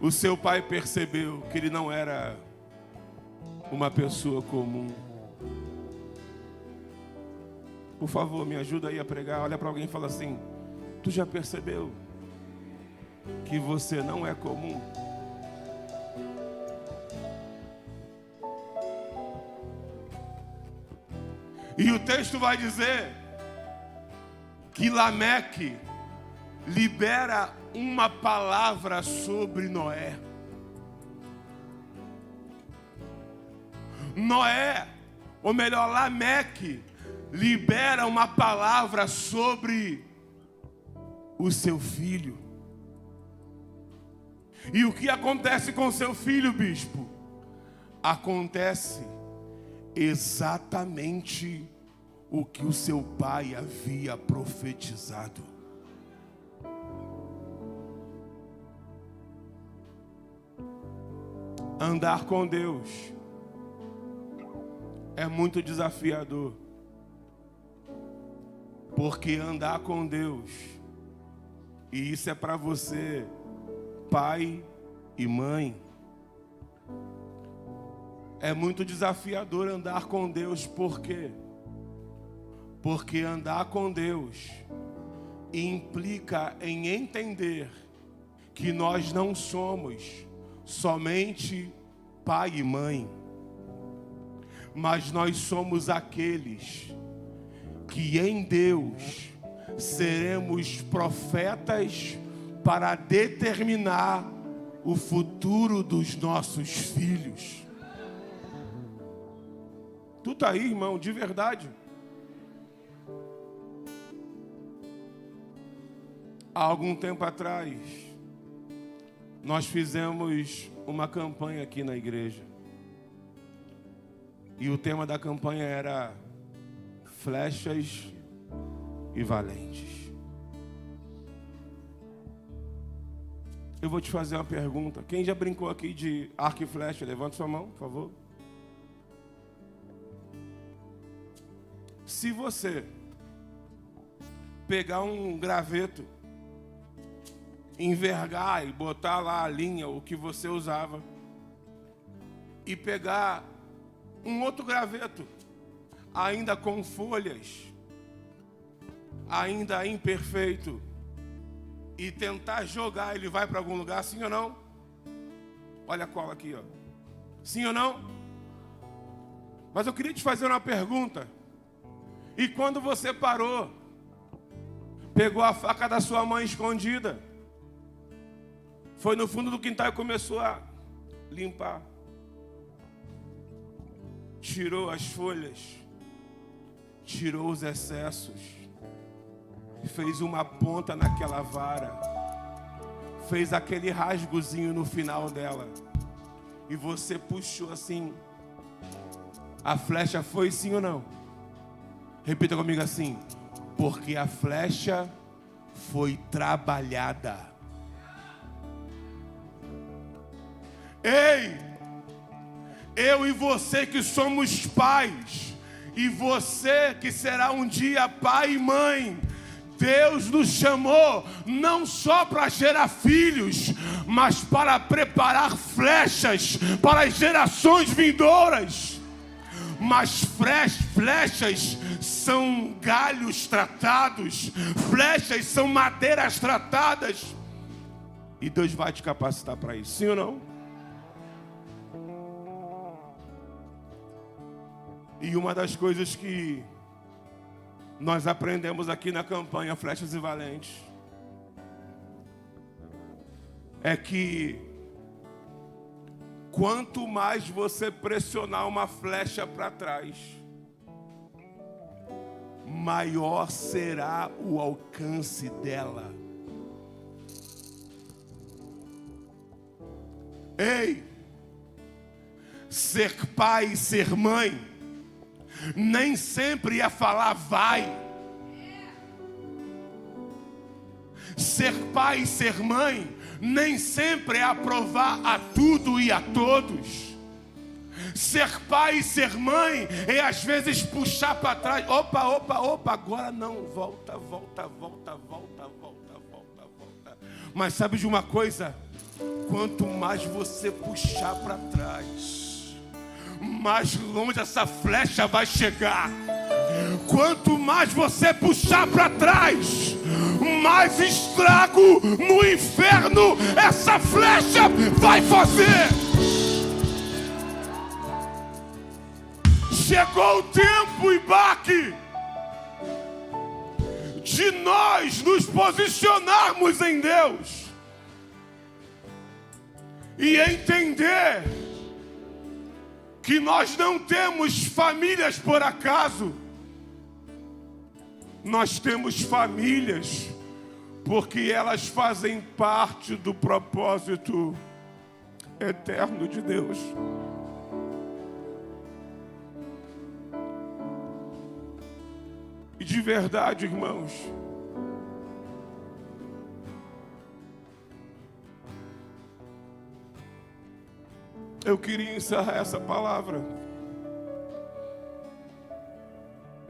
o seu pai percebeu que ele não era uma pessoa comum. Por favor, me ajuda aí a pregar. Olha para alguém e fala assim: tu já percebeu que você não é comum? E o texto vai dizer que Lameque libera uma palavra sobre Noé. Noé, ou melhor, Lameque, libera uma palavra sobre o seu filho. E o que acontece com seu filho, bispo? Acontece exatamente o que o seu pai havia profetizado. Andar com Deus é muito desafiador, porque andar com Deus, e isso é para você, pai e mãe, É muito desafiador andar com Deus, por quê? Porque andar com Deus implica em entender que nós não somos somente pai e mãe, mas nós somos aqueles que em Deus seremos profetas para determinar o futuro dos nossos filhos. Tu tá aí, irmão, de verdade? Há algum tempo atrás, nós fizemos uma campanha aqui na igreja. E o tema da campanha era Flechas e Valentes. Eu vou te fazer uma pergunta. Quem já brincou aqui de arco e flecha? Levante sua mão, por favor. Se você pegar um graveto, envergar e botar lá a linha, o que você usava, e pegar um outro graveto, ainda com folhas, ainda imperfeito, e tentar jogar, ele vai para algum lugar, sim ou não? Olha a cola aqui, ó. Sim ou não? Mas eu queria te fazer uma pergunta. E quando você parou, pegou a faca da sua mãe escondida, foi no fundo do quintal e começou a limpar, tirou as folhas, tirou os excessos, fez uma ponta naquela vara, fez aquele rasgozinho no final dela, e você puxou assim, a flecha foi sim ou não? Repita comigo assim: porque a flecha foi trabalhada. Ei, eu e você que somos pais, e você que será um dia pai e mãe, Deus nos chamou não só para gerar filhos, mas para preparar flechas para as gerações vindouras. Mas flechas são galhos tratados, flechas são madeiras tratadas, e Deus vai te capacitar para isso, sim ou não? E uma das coisas que nós aprendemos aqui na campanha Flechas e Valentes é que quanto mais você pressionar uma flecha para trás, maior será o alcance dela. Ei, ser pai e ser mãe nem sempre é falar vai. Ser pai e ser mãe nem sempre é aprovar a tudo e a todos. Ser pai e ser mãe é às vezes puxar para trás. Opa, agora não, volta. Mas sabe de uma coisa? Quanto mais você puxar para trás, mais longe essa flecha vai chegar. Quanto mais você puxar para trás, mais estrago no inferno essa flecha vai fazer. Chegou o tempo, Ibaque, de nós nos posicionarmos em Deus e entender que nós não temos famílias por acaso. Nós temos famílias porque elas fazem parte do propósito eterno de Deus. E de verdade, irmãos, eu queria encerrar essa palavra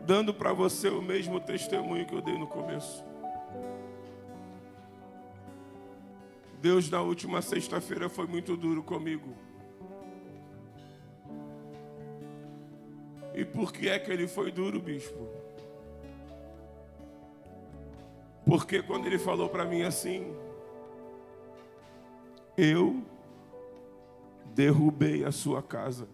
dando para você o mesmo testemunho que eu dei no começo. Deus, na última sexta-feira, foi muito duro comigo. E por que é que ele foi duro, bispo? Porque quando ele falou para mim assim, eu derrubei a sua casa.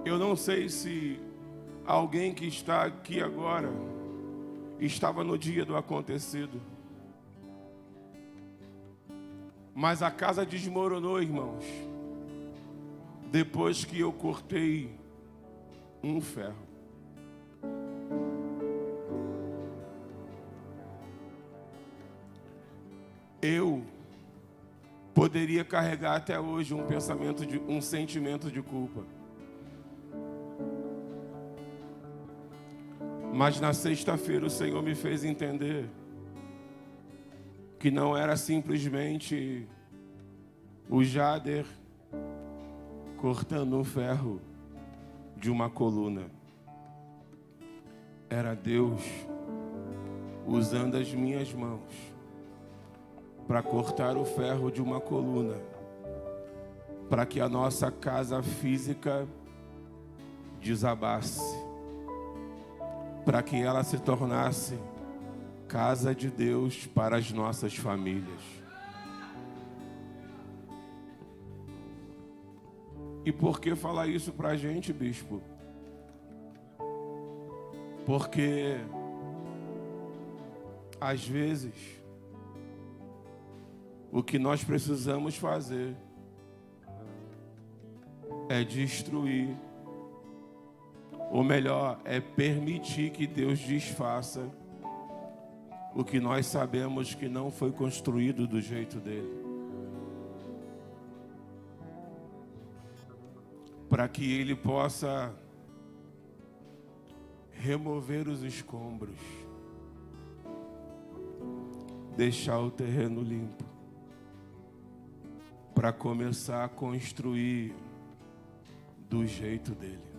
Eu não sei se alguém que está aqui agora estava no dia do acontecido. Mas a casa desmoronou, irmãos, depois que eu cortei um ferro. Eu poderia carregar até hoje um sentimento de culpa. Mas na sexta-feira o Senhor me fez entender que não era simplesmente o Jader cortando um ferro de uma coluna. Era Deus usando as minhas mãos para cortar o ferro de uma coluna, para que a nossa casa física desabasse, para que ela se tornasse casa de Deus para as nossas famílias. E por que falar isso para a gente, bispo? Porque às vezes o que nós precisamos fazer é destruir, ou melhor, é permitir que Deus desfaça o que nós sabemos que não foi construído do jeito dele, para que ele possa remover os escombros, deixar o terreno limpo, para começar a construir do jeito dele.